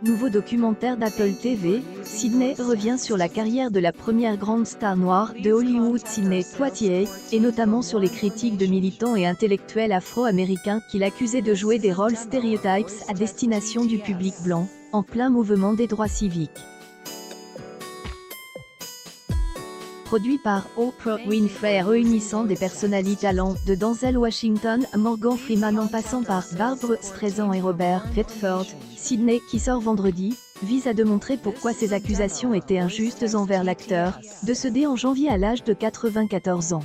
Nouveau documentaire d'Apple TV, Sidney revient sur la carrière de la première grande star noire de Hollywood Sidney Poitier, et notamment sur les critiques de militants et intellectuels afro-américains qui l'accusaient de jouer des rôles stéréotypes à destination du public blanc, en plein mouvement des droits civiques. Produit par Oprah Winfrey, réunissant des personnalités allant de Denzel Washington à Morgan Freeman en passant par Barbra Streisand et Robert Redford, Sidney, qui sort vendredi, vise à démontrer pourquoi ces accusations étaient injustes envers l'acteur, décédé en janvier à l'âge de 94 ans.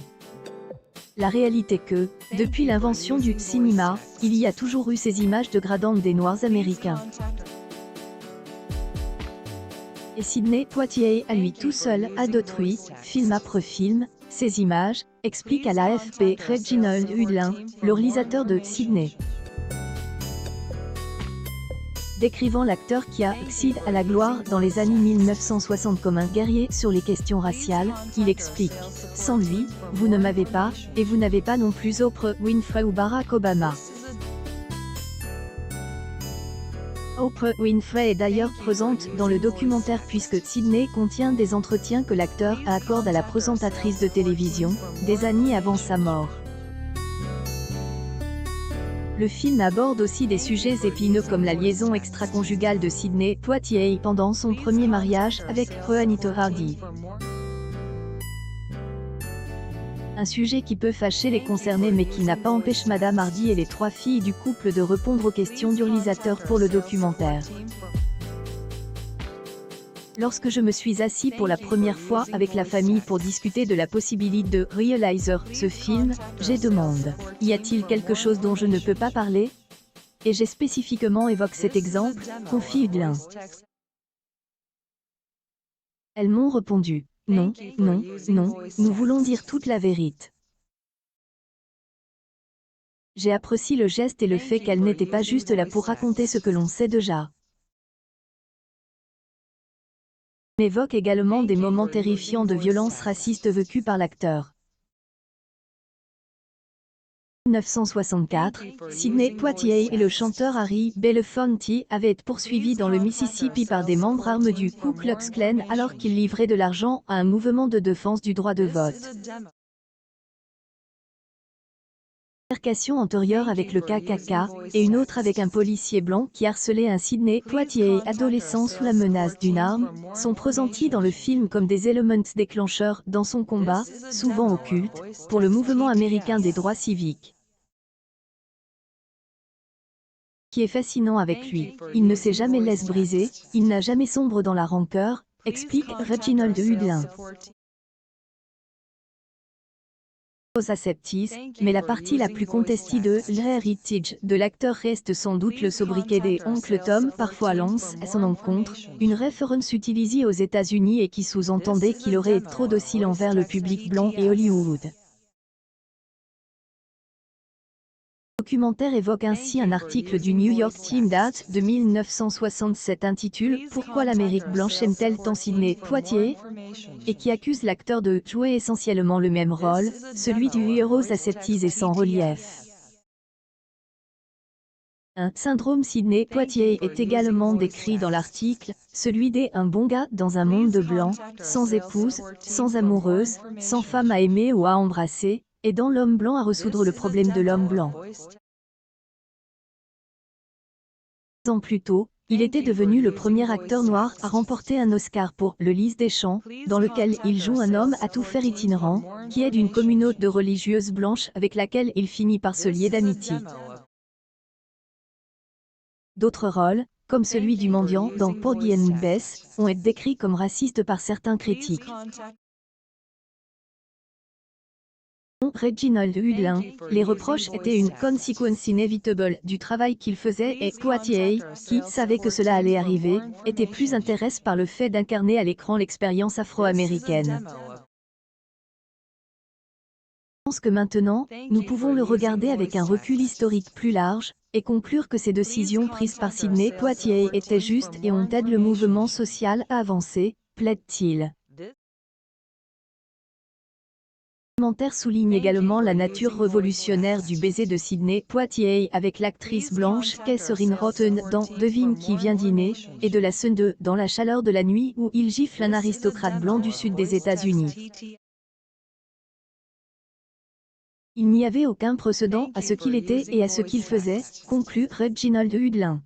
La réalité que, depuis l'invention du cinéma, il y a toujours eu ces images dégradantes des Noirs américains. Et Sidney Poitier, à lui tout seul, a détruit, film après film, ces images, explique à l'AFP Reginald Hudlin, le réalisateur de Sidney. Décrivant l'acteur qui a accédé à la gloire dans les années 1960 comme un guerrier sur les questions raciales, il explique « Sans lui, vous ne m'avez pas, et vous n'avez pas non plus Oprah Winfrey ou Barack Obama ». Oprah Winfrey est d'ailleurs présente dans le documentaire puisque Sidney contient des entretiens que l'acteur accorde à la présentatrice de télévision, des années avant sa mort. Le film aborde aussi des sujets épineux comme la liaison extra-conjugale de Sidney Poitier pendant son premier mariage avec Juanita Hardy. Un sujet qui peut fâcher les concernés mais qui n'a pas empêché Madame Hardy et les trois filles du couple de répondre aux questions du réalisateur pour le documentaire. Lorsque je me suis assis pour la première fois avec la famille pour discuter de la possibilité de réaliser ce film, j'ai demandé « Y a-t-il quelque chose dont je ne peux pas parler ?» Et j'ai spécifiquement évoqué cet exemple, confie Hudlin. Elles m'ont répondu « Non, non, non, nous voulons dire toute la vérité. » J'ai apprécié le geste et le fait qu'elle n'était pas juste là pour raconter ce que l'on sait déjà. M'évoque également des moments terrifiants de violence raciste vécus par l'acteur. En 1964, Sidney Poitier et le chanteur Harry Belafonte avaient été poursuivis dans le Mississippi par des membres armés du Ku Klux Klan alors qu'ils livraient de l'argent à un mouvement de défense du droit de vote. Altercation antérieure avec le KKK, et une autre avec un policier blanc qui harcelait un Sidney Poitier adolescent sous la menace d'une arme, sont pressentis dans le film comme des éléments déclencheurs dans son combat, souvent occulte, pour le mouvement américain des droits civiques. Ce qui est fascinant avec lui, il ne s'est jamais laissé briser, il n'a jamais sombre dans la rancœur, explique Reginald Hudlin. Mais la partie la plus contestée de l'héritage de l'acteur reste sans doute le sobriquet des Oncle Tom, parfois lance à son encontre, une référence utilisée aux États-Unis et qui sous-entendait qu'il aurait été trop docile envers le public blanc et Hollywood. Le documentaire évoque ainsi un article du New York Times date de 1967 intitulé « Pourquoi l'Amérique blanche aime-t-elle tant Sidney Poitier ?» et qui accuse l'acteur de jouer essentiellement le même rôle, celui du héros aseptisé et sans relief. Un syndrome Sidney Poitier est également décrit dans l'article, celui des un bon gars dans un monde de blancs, sans épouse, sans amoureuse, sans femme à aimer ou à embrasser, aidant l'homme blanc à résoudre le problème de l'homme blanc. 2 ans plus tôt, il était devenu le premier acteur noir à remporter un Oscar pour Le Lys des Champs, dans lequel il joue un homme à tout faire itinérant, qui aide une communauté de religieuses blanches avec laquelle il finit par se lier d'amitié. D'autres rôles, comme celui du mendiant dans Porgy and Bess, ont été décrits comme racistes par certains critiques. Reginald Hudlin, les reproches étaient une conséquence inévitable du travail qu'il faisait et Poitier, qui savait que cela allait arriver, était plus intéressé par le fait d'incarner à l'écran l'expérience afro-américaine. Je pense que maintenant, nous pouvons le regarder avec un recul historique plus large, et conclure que ces décisions prises par Sidney Poitier étaient justes et ont aidé le mouvement social à avancer, plaide-t-il. Commentaire souligne également la nature révolutionnaire du baiser de Sidney Poitier avec l'actrice blanche Catherine Rotten dans Devine qui vient dîner, et de la scène de Dans la chaleur de la nuit où il gifle un aristocrate blanc du sud des États-Unis. Il n'y avait aucun précédent à ce qu'il était et à ce qu'il faisait, conclut Reginald Hudlin.